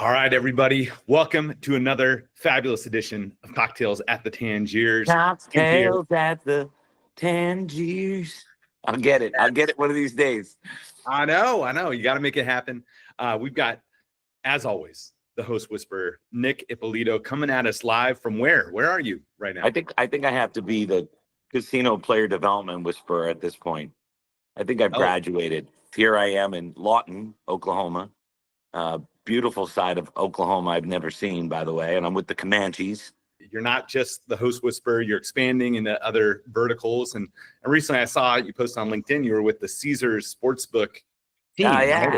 All right, everybody. Welcome to another fabulous edition of Cocktails at the Tangiers. Cocktails at the Tangiers. I'll get it. I'll get it one of these days. I know. You got to make it happen. We've got, as always, the host whisperer, Nick Ippolito, coming at us live from where? Where are you right now? I think I have to be the casino player development whisperer at this point. I think I've graduated. Here I am in Lawton, Oklahoma. Beautiful side of Oklahoma I've never seen, by the way, and I'm with the Comanches. You're not just the host whisperer, you're expanding into other verticals. And recently I saw you post on LinkedIn, you were with the Caesars Sportsbook team.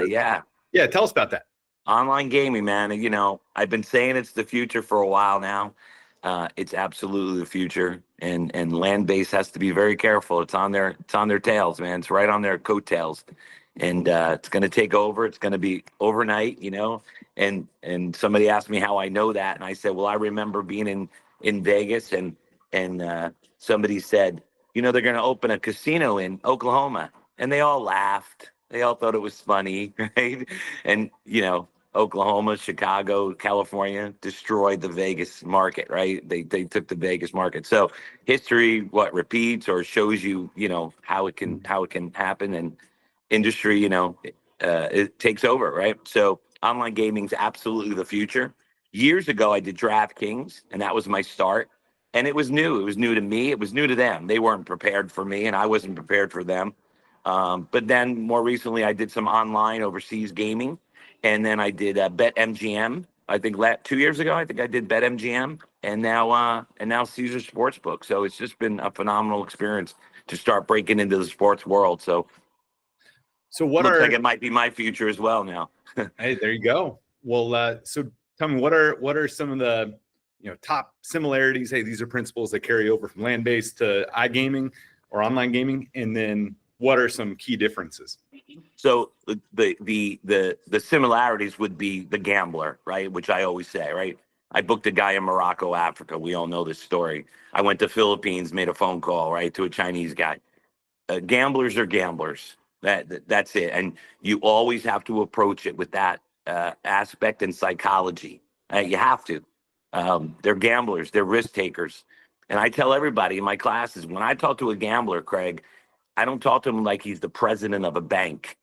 Yeah. Tell us about that. Online gaming, man. You know, I've been saying it's the future for a while now. It's absolutely the future, and land-based has to be very careful. It's on their tails, man. It's right on their coattails. And it's going to take over. It's going to be overnight, you know. And somebody asked me how I know that, and I said, well, I remember being in Vegas, and somebody said, you know, they're going to open a casino in Oklahoma, and they all laughed. They all thought it was funny, right? And you know, Oklahoma, Chicago, California destroyed the Vegas market, right? They took the Vegas market. So history, repeats or shows you, you know, how it can happen, and industry, you know, it takes over, right? So online gaming is absolutely the future. Years ago, I did DraftKings, and that was my start. And it was new. It was new to me. It was new to them. They weren't prepared for me, and I wasn't prepared for them. But then more recently, I did some online overseas gaming, and then I did BetMGM. I think 2 years ago, I think I did BetMGM, and now Caesars Sportsbook. So it's just been a phenomenal experience to start breaking into the sports world. So looks like it might be my future as well now. Hey, there you go. Well, so tell me, what are some of the top similarities? Hey, these are principles that carry over from land-based to iGaming or online gaming, and then what are some key differences? So the similarities would be the gambler, right? Which I always say, right? I booked a guy in Morocco, Africa. We all know this story. I went to Philippines, made a phone call, right, to a Chinese guy. Gamblers are gamblers. That's it. And you always have to approach it with that aspect and psychology. You have to. They're gamblers. They're risk takers. And I tell everybody in my classes, when I talk to a gambler, Craig, I don't talk to him like he's the president of a bank,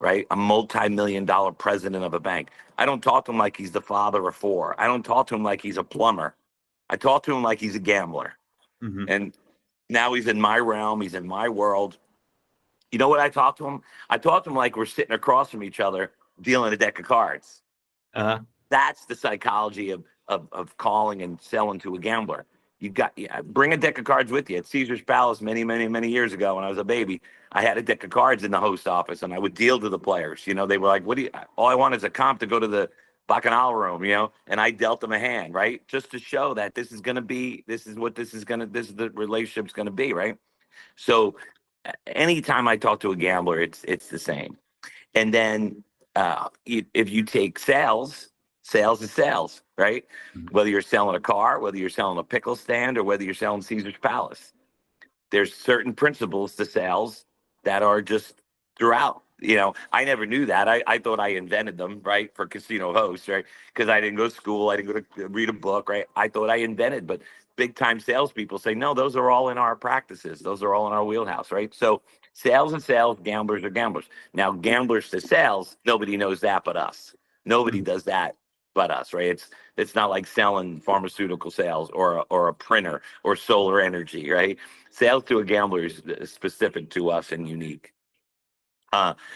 right? A multi-million-dollar president of a bank. I don't talk to him like he's the father of four. I don't talk to him like he's a plumber. I talk to him like he's a gambler. Mm-hmm. And now he's in my realm. He's in my world. You know what I talk to him? I talk to him like we're sitting across from each other dealing a deck of cards. That's the psychology of calling and selling to a gambler. Bring a deck of cards with you. At Caesar's Palace many years ago when I was a baby, I had a deck of cards in the host office, and I would deal to the players. You know, they were like, all I want is a comp to go to the Bacchanal room, you know, and I dealt them a hand, right? Just to show that this is the relationship's going to be, right? So anytime I talk to a gambler, it's the same. And then if you take sales is sales, right? Mm-hmm. Whether you're selling a car, whether you're selling a pickle stand, or whether you're selling Caesar's Palace, there's certain principles to sales that are just throughout. You know, I never knew that. I thought I invented them, right, for casino hosts, right? Because I didn't go to school. I didn't go to read a book, right? I thought I invented, but big-time salespeople say, no, those are all in our practices. Those are all in our wheelhouse, right? So sales and sales, gamblers are gamblers. Now, gamblers to sales, nobody knows that but us. Nobody does that but us, right? It's not like selling pharmaceutical sales or a printer or solar energy, right? Sales to a gambler is specific to us and unique.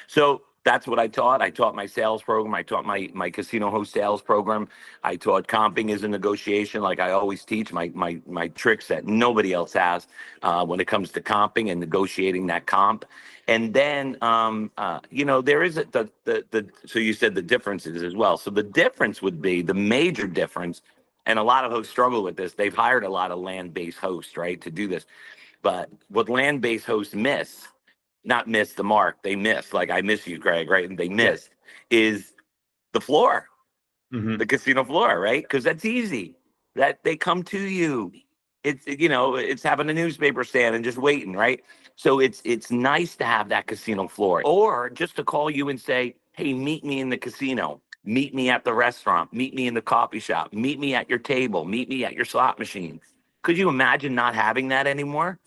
So that's what I taught. I taught my sales program. I taught my casino host sales program. I taught comping as a negotiation, like I always teach, my tricks that nobody else has when it comes to comping and negotiating that comp. And then, you know, there is so you said the differences as well. So the difference would be the major difference, and a lot of hosts struggle with this. They've hired a lot of land-based hosts, right, to do this. But what land-based hosts not miss the mark, they miss, like I miss you, Craig, right? And they miss is the floor, the casino floor, right? Because that's easy. That they come to you. It's having a newspaper stand and just waiting, right? So it's nice to have that casino floor, or just to call you and say, hey, meet me in the casino. Meet me at the restaurant, meet me in the coffee shop, meet me at your table, meet me at your slot machine. Could you imagine not having that anymore?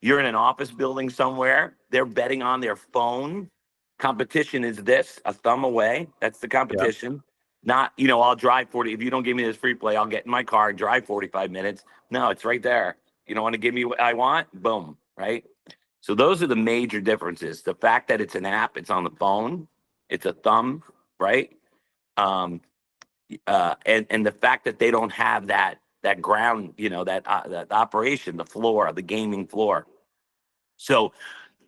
You're in an office building somewhere, they're betting on their phone. Competition is this, a thumb away. That's the Yeah. competition. Not, you know, I'll drive 40. If you don't give me this free play, I'll get in my car and drive 45 minutes. No, it's right there. You don't want to give me what I want? Boom, right? So those are the major differences. The fact that it's an app, it's on the phone, it's a thumb, right? Um, and the fact that they don't have that ground, you know, that operation, the floor, the gaming floor. So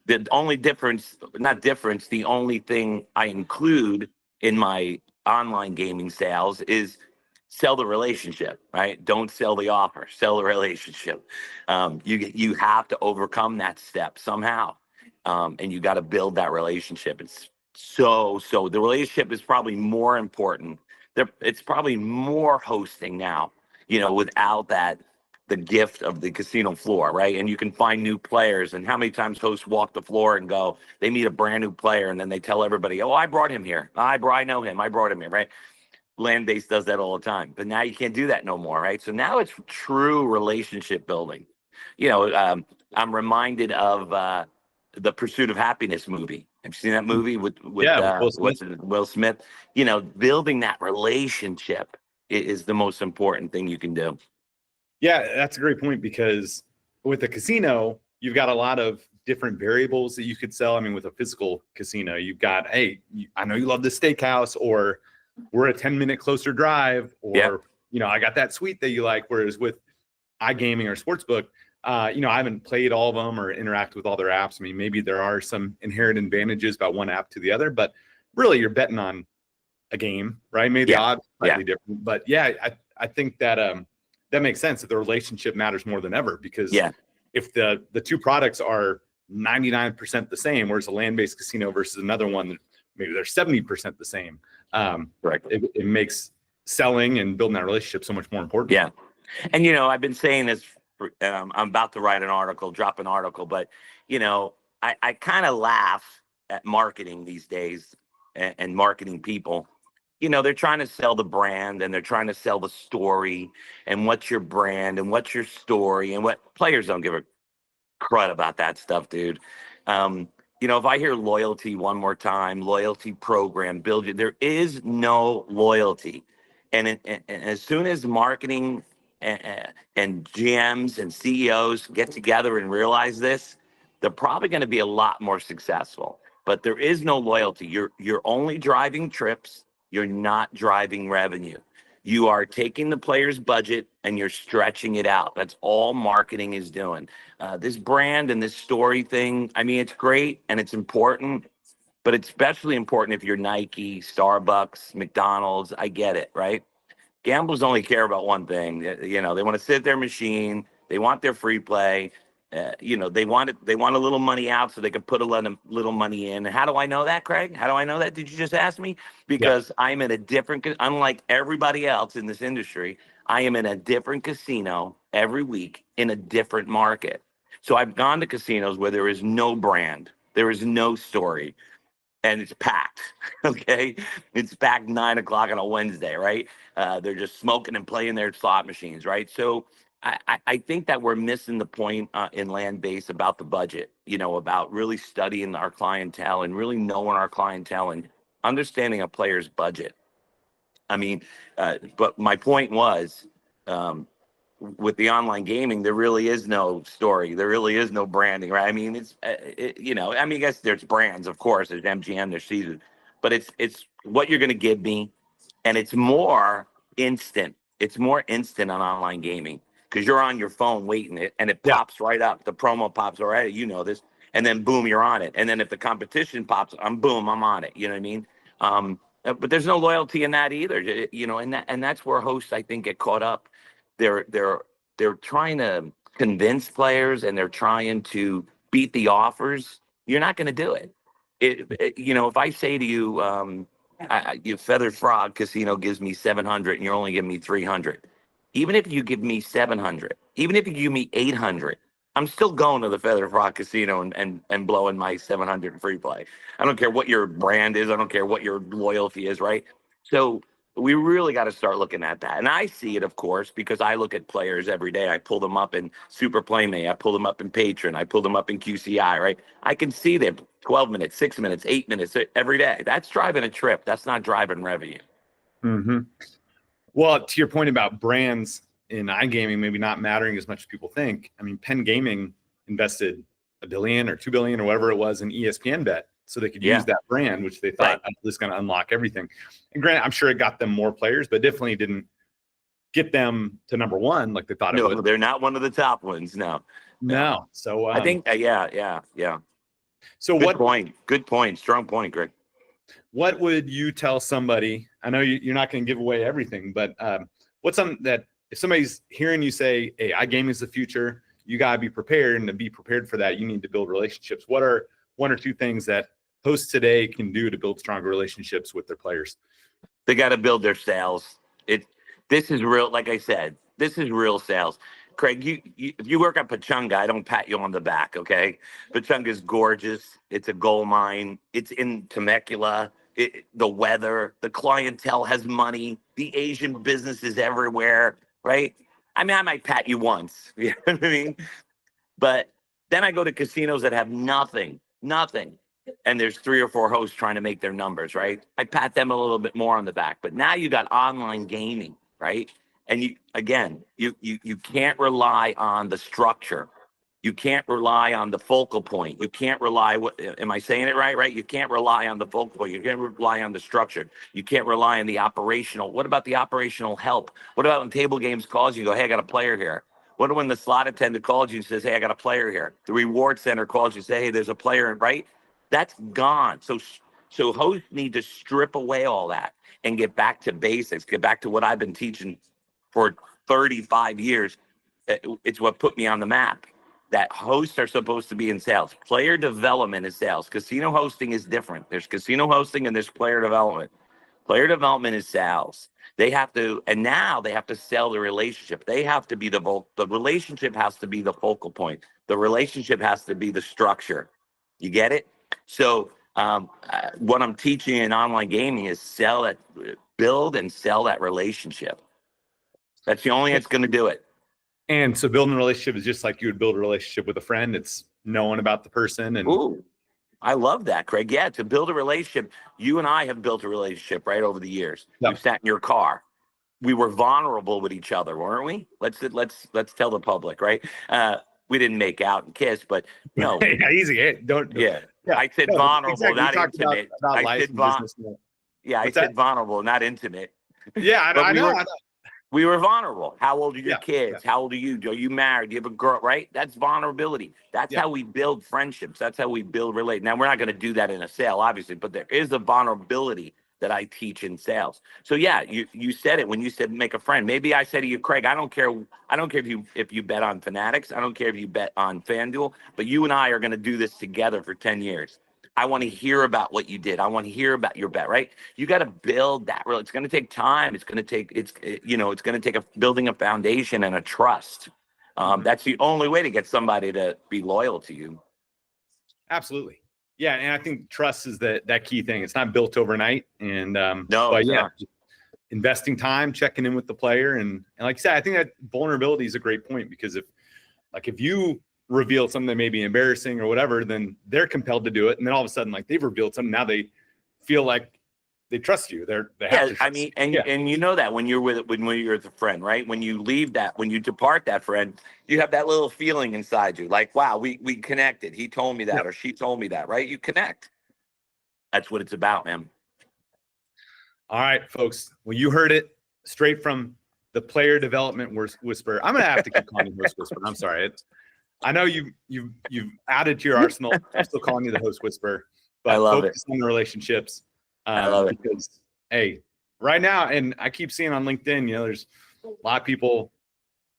the only difference, not difference, the only thing I include in my online gaming sales is sell the relationship, right? Don't sell the offer, sell the relationship. You have to overcome that step somehow. And you got to build that relationship. It's so the relationship is probably more important. It's probably more hosting now, you know, without that, the gift of the casino floor, right? And you can find new players. And how many times hosts walk the floor and go, they meet a brand new player and then they tell everybody, oh, I brought him here. I know him. I brought him here, right? Land-based does that all the time. But now you can't do that no more, right? So now it's true relationship building. You know, I'm reminded of the Pursuit of Happiness movie. Have you seen that movie with Yeah, with Will Smith. Will Smith? You know, building that relationship is the most important thing you can do. Yeah, that's a great point, because with a casino, you've got a lot of different variables that you could sell. I mean, with a physical casino, you've got, hey, I know you love this steakhouse, or we're a 10-minute closer drive, or, Yeah. you know, I got that suite that you like. Whereas with iGaming or sportsbook, you know, I haven't played all of them or interacted with all their apps. I mean, maybe there are some inherent advantages about one app to the other, but really you're betting on a game, right? Maybe the Yeah. odds slightly different, but yeah, I think that that makes sense, that the relationship matters more than ever, because Yeah. if the two products are 99% the same, whereas a land-based casino versus another one, maybe they're 70% the same. Correct. It makes selling and building that relationship so much more important. Yeah. And, you know, I've been saying this, I'm about to write an article, drop an article, but, you know, I kind of laugh at marketing these days and marketing people. You know, they're trying to sell the brand and they're trying to sell the story and what's your brand and what's your story, and what players don't give a crud about that stuff, dude. You know, if I hear loyalty one more time, loyalty program, build it, there is no loyalty. And as soon as marketing and GMs and CEOs get together and realize this, they're probably going to be a lot more successful. But there is no loyalty. You're only driving trips. You're not driving revenue. You are taking the player's budget and you're stretching it out. That's all marketing is doing. This brand and this story thing, I mean, it's great and it's important, but it's especially important if you're Nike, Starbucks, McDonald's. I get it, right? Gamblers only care about one thing. You know, they want to sit at their machine. They want their free play. You know, they want it. They want a little money out so they can put a little money in. And how do I know that, Craig? How do I know that? Did you just ask me? Yeah. Because I'm in a different, unlike everybody else in this industry, I am in a different casino every week in a different market. So I've gone to casinos where there is no brand, there is no story, and it's packed. Okay, it's packed 9 o'clock on a Wednesday, right? They're just smoking and playing their slot machines, right? So I think that we're missing the point in land base about the budget, you know, about really studying our clientele and really knowing our clientele and understanding a player's budget. I mean, but my point was, with the online gaming, there really is no story. There really is no branding, right? I mean, you know, I mean, I guess there's brands, of course, there's MGM, there's Caesars, but it's what you're going to give me, and it's more instant. It's more instant on online gaming because you're on your phone waiting it, and it Yeah. pops right up. The promo pops already, you know this, and then boom, you're on it. And then if the competition pops, I'm on it. You know what I mean? But there's no loyalty in that either, you know, and that's where hosts, I think, get caught up. They're trying to convince players and they're trying to beat the offers. You're not going to do it. You know, if I say to you, you Feathered Frog Casino gives me 700 and you're only giving me 300. Even if you give me 700, even if you give me 800, I'm still going to the Feathered Frog Casino and blowing my 700 free play. I don't care what your brand is. I don't care what your loyalty is, right? So we really got to start looking at that. And I see it, of course, because I look at players every day. I pull them up in Super Playmate. I pull them up in Patron. I pull them up in QCI, right? I can see them 12 minutes, 6 minutes, 8 minutes every day. That's driving a trip. That's not driving revenue. Mm-hmm. Well, to your point about brands in iGaming maybe not mattering as much as people think, I mean, Penn Gaming invested $1 billion or $2 billion or whatever it was in ESPN Bet so they could use that brand, which they thought was going to unlock everything. And granted, I'm sure it got them more players, but definitely didn't get them to number one like they thought it would. No, they're not one of the top ones. No. So I think, yeah. So Good point. Strong point, Greg. What would you tell somebody? I know you're not going to give away everything, but what's something that if somebody's hearing you say, hey, iGaming is the future, you got to be prepared, and to be prepared for that, you need to build relationships. What are one or two things that hosts today can do to build stronger relationships with their players? They got to build their sales. This is real. Like I said, this is real sales. Craig, if you work at Pachunga, I don't pat you on the back, okay? Pachunga is gorgeous. It's a gold mine. It's in Temecula. The weather, the clientele has money. The Asian business is everywhere, right? I mean, I might pat you once, you know what I mean? But then I go to casinos that have nothing. And there's 3 or 4 hosts trying to make their numbers, right? I pat them a little bit more on the back. But now you got online gaming, right? And you can't rely on the structure. You can't rely on the focal point. You can't rely, am I saying it right? Right? You can't rely on the focal point. You can't rely on the structure. You can't rely on the operational. What about the operational help? What about when table games calls you, go, hey, I got a player here? What when the slot attendant calls you and says, hey, I got a player here? The reward center calls you, say, hey, there's a player, right? That's gone. So hosts need to strip away all that and get back to basics, get back to what I've been teaching for 35 years. It's what put me on the map. That hosts are supposed to be in sales. Player development is sales. Casino hosting is different. There's casino hosting and there's player development. Player development is sales. They have to, and now they have to sell the relationship. They have to be the relationship has to be the focal point. The relationship has to be the structure. You get it? So what I'm teaching in online gaming is build and sell that relationship. That's the only that's going to do it. And so building a relationship is just like you would build a relationship with a friend. It's knowing about the person. And ooh, I love that, Craig. Yeah, to build a relationship, you and I have built a relationship right over the years. Yep. We've sat in your car. We were vulnerable with each other, weren't we? Let's tell the public, right? We didn't make out and kiss, but no. Easy. Hey, don't. Yeah. I said vulnerable, not intimate. I said vulnerable, not intimate. Yeah, I know. We were vulnerable. How old are your kids? Yeah. How old are you? Are you married? Do you have a girl? Right? That's vulnerability. That's how we build friendships. That's how we build relate. Now, we're not going to do that in a sale, obviously, but there is a vulnerability that I teach in sales. So yeah, you said it when you said make a friend. Maybe I said to you, Craig, I don't care if you bet on Fanatics. I don't care if you bet on FanDuel, but you and I are going to do this together for 10 years. I want to hear about what you did. I want to hear about your bet, right? You got to build that. It's going to take time. It's going to take building a foundation and a trust. That's the only way to get somebody to be loyal to you. Absolutely. Yeah. And I think trust is that key thing. It's not built overnight. And investing time, checking in with the player. And like I said, I think that vulnerability is a great point, because if you reveal something that may be embarrassing or whatever, then they're compelled to do it. And then all of a sudden, like, they've revealed something. Now they feel like they trust you. They have to trust you. And you know that when you're with a friend, right? When you depart that friend, you have that little feeling inside you, like, wow, we connected. He told me that, or she told me that, right? You connect. That's what it's about, man. All right, folks. Well, you heard it straight from the player development whisperer. I'm gonna have to keep calling you host whisperer. I'm sorry. I know you've added to your arsenal. I'm still calling you the host whisperer, but I love focus on the relationships. I love it because, hey, right now, and I keep seeing on LinkedIn, there's a lot of people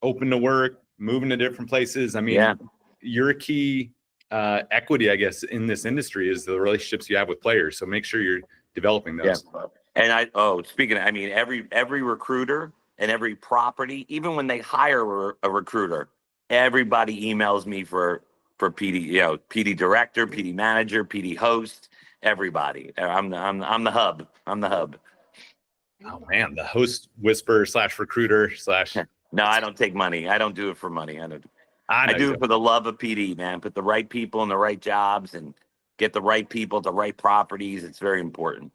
open to work, moving to different places. I mean, your key equity, I guess, in this industry is the relationships you have with players. So make sure you're developing those. Yeah. And speaking of, I mean, every recruiter and every property, even when they hire a recruiter, everybody emails me for PD, PD director, PD manager, PD host, everybody. I'm the hub. I'm the hub. Oh man, the host whisperer / recruiter / No, I don't take money. I don't do it for money. I know do you it for the love of PD, man. Put the right people in the right jobs and get the right people, the right properties. It's very important.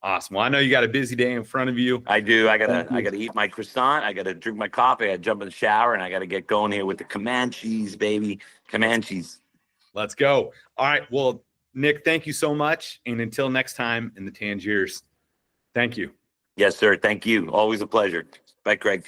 Awesome. Well, I know you got a busy day in front of you. I do. I Thank you. gotta eat my croissant. I gotta drink my coffee. I gotta jump in the shower, and I gotta get going here with the Comanches, baby. Comanches. Let's go. All right. Well, Nick, thank you so much. And until next time in the Tangiers, thank you. Yes, sir. Thank you. Always a pleasure. Bye, Craig.